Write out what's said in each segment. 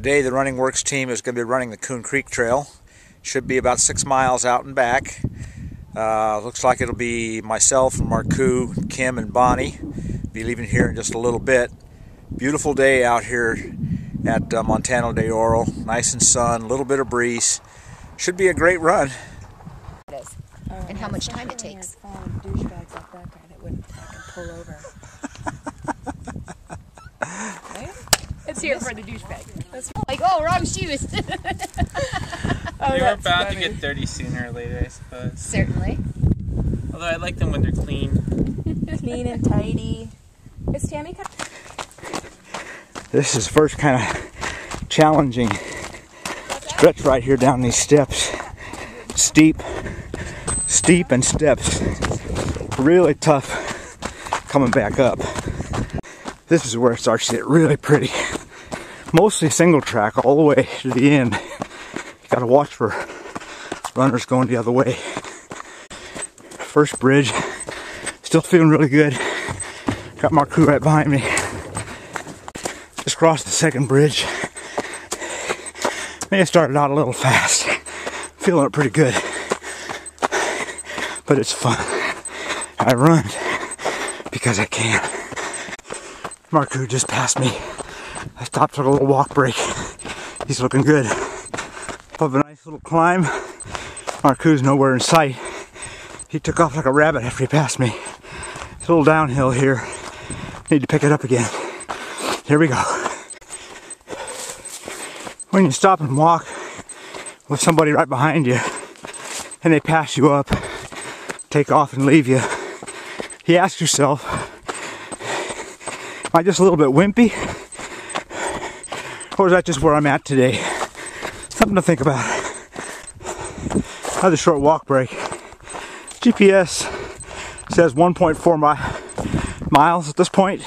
Today the Running Works team is going to be running the Coon Creek Trail. Should be about 6 miles out and back. Looks like it'll be myself and Markuu, Kim and Bonnie. Be leaving here in just a little bit. Beautiful day out here at Montano de Oro. Nice and sun, a little bit of breeze. Should be a great run. It is. And how much time it takes. Douchebags like that guy that wouldn't pull over. Right? It's here for the douchebag. That's like, oh, wrong shoes. Oh, you're bound to get dirty sooner or later, I suppose. Certainly. Although I like them when they're clean. Clean and tidy. Is Tammy coming? This is first kind of challenging stretch right here down these steps. Steep and steps. Really tough coming back up. This is where it starts to get really pretty. Mostly single track all the way to the end. You gotta watch for runners going the other way. First bridge, still feeling really good. Got Markuu right behind me. Just crossed the second bridge. May have started out a little fast. Feeling it pretty good. But it's fun. I run because I can. Markuu just passed me. I stopped for a little walk break. He's looking good. Up a nice little climb. Markuu's nowhere in sight. He took off like a rabbit after he passed me. It's a little downhill here. Need to pick it up again. Here we go. When you stop and walk with somebody right behind you and they pass you up, take off and leave you, you ask yourself, am I just a little bit wimpy? Or is that just where I'm at today? Something to think about. Another short walk break. GPS says 1.4 miles at this point.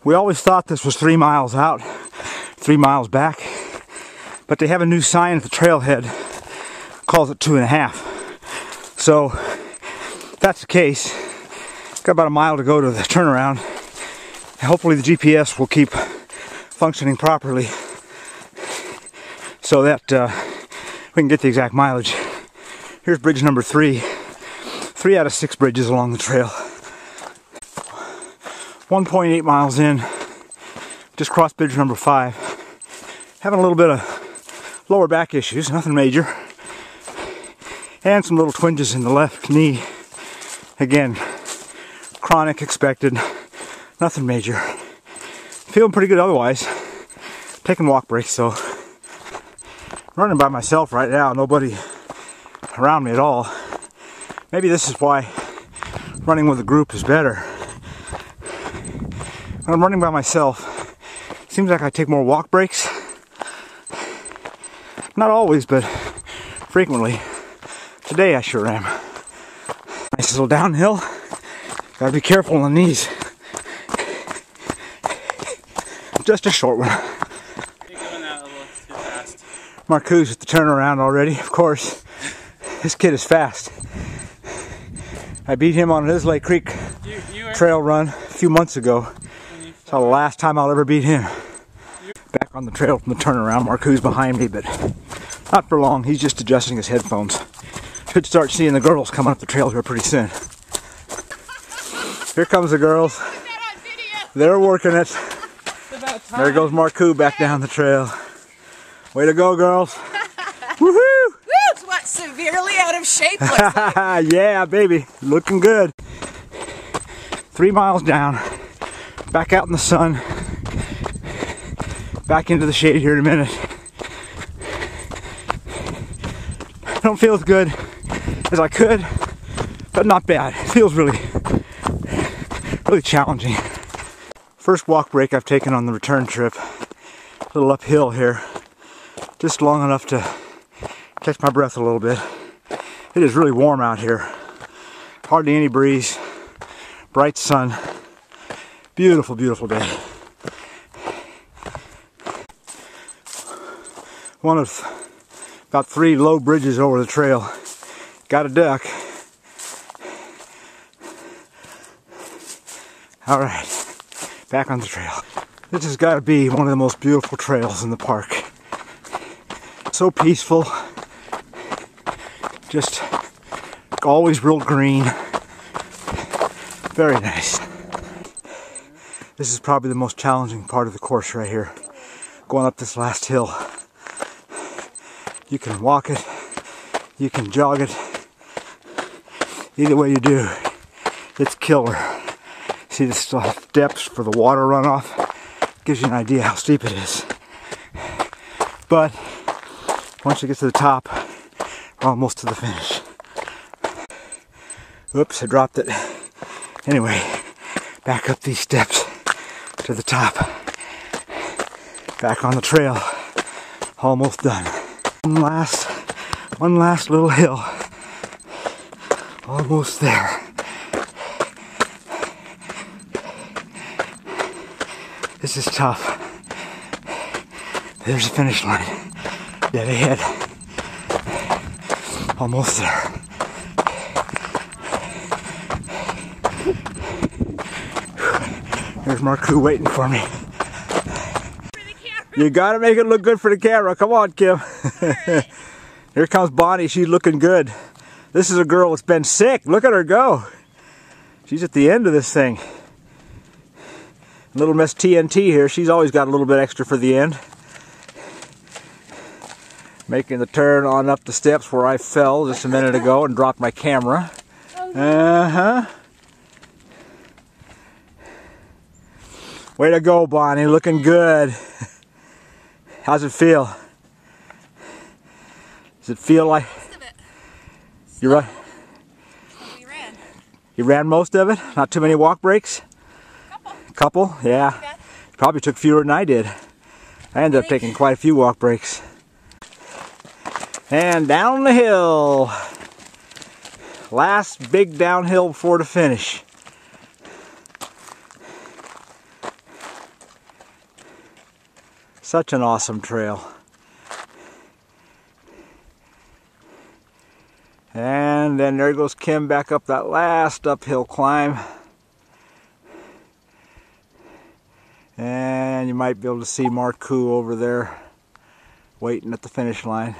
We always thought this was 3 miles out, 3 miles back. But they have a new sign at the trailhead, calls it 2.5. So, if that's the case, got about a mile to go to the turnaround. Hopefully the GPS will keep functioning properly so that we can get the exact mileage. Here's bridge number 3. 3 out of 6 bridges along the trail. 1.8 miles in. Just crossed bridge number 5. Having a little bit of lower back issues, nothing major. And some little twinges in the left knee. Again, chronic, expected, nothing major. Feeling pretty good otherwise. Taking walk breaks though. Running by myself right now, nobody around me at all. Maybe this is why running with a group is better. When I'm running by myself, it seems like I take more walk breaks. Not always, but frequently. Today I sure am. Nice little downhill. Gotta be careful on the knees. Just a short one. You're going out a little too fast. Markuu's at the turnaround already, of course. This kid is fast. I beat him on his Lake Creek trail run a few months ago. It's the last time I'll ever beat him. Back on the trail from the turnaround. Markuu's behind me, but not for long. He's just adjusting his headphones. Should start seeing the girls coming up the trail here pretty soon. Here comes the girls. They're working it. There goes Markuu back down the trail. Way to go, girls. Woohoo! It's what severely out of shape looks like. Yeah, baby. Looking good. 3 miles down. Back out in the sun. Back into the shade here in a minute. I don't feel as good as I could, but not bad. It feels really challenging. First walk break I've taken on the return trip. A little uphill here. Just long enough to catch my breath a little bit. It is really warm out here. Hardly any breeze. Bright sun. Beautiful, beautiful day. One of about 3 low bridges over the trail. Got a duck. All right, back on the trail. This has got to be one of the most beautiful trails in the park. So peaceful. Just always real green. Very nice. This is probably the most challenging part of the course right here. Going up this last hill. You can walk it, you can jog it. Either way you do, it's killer. See the steps for the water runoff? Gives you an idea how steep it is. But once you get to the top, we're almost to the finish. Oops, I dropped it. Anyway, back up these steps to the top. Back on the trail. Almost done. One last little hill. Almost there. This is tough. There's the finish line. Dead ahead. Almost there. There's Markuu waiting for me. You gotta make it look good for the camera. Come on, Kim. Here comes Bonnie. She's looking good. This is a girl that's been sick. Look at her go. She's at the end of this thing. Little Miss TNT here. She's always got a little bit extra for the end. Making the turn on up the steps where I fell just a minute ago and dropped my camera. Uh-huh. Way to go, Bonnie. Looking good. How's it feel? Does it feel like you're right? We ran. You ran most of it? Not too many walk breaks? Couple? Yeah. Probably took fewer than I did. I ended up taking quite a few walk breaks. And down the hill. Last big downhill before the finish. Such an awesome trail. And then there goes Kim back up that last uphill climb. And you might be able to see Markuu over there waiting at the finish line.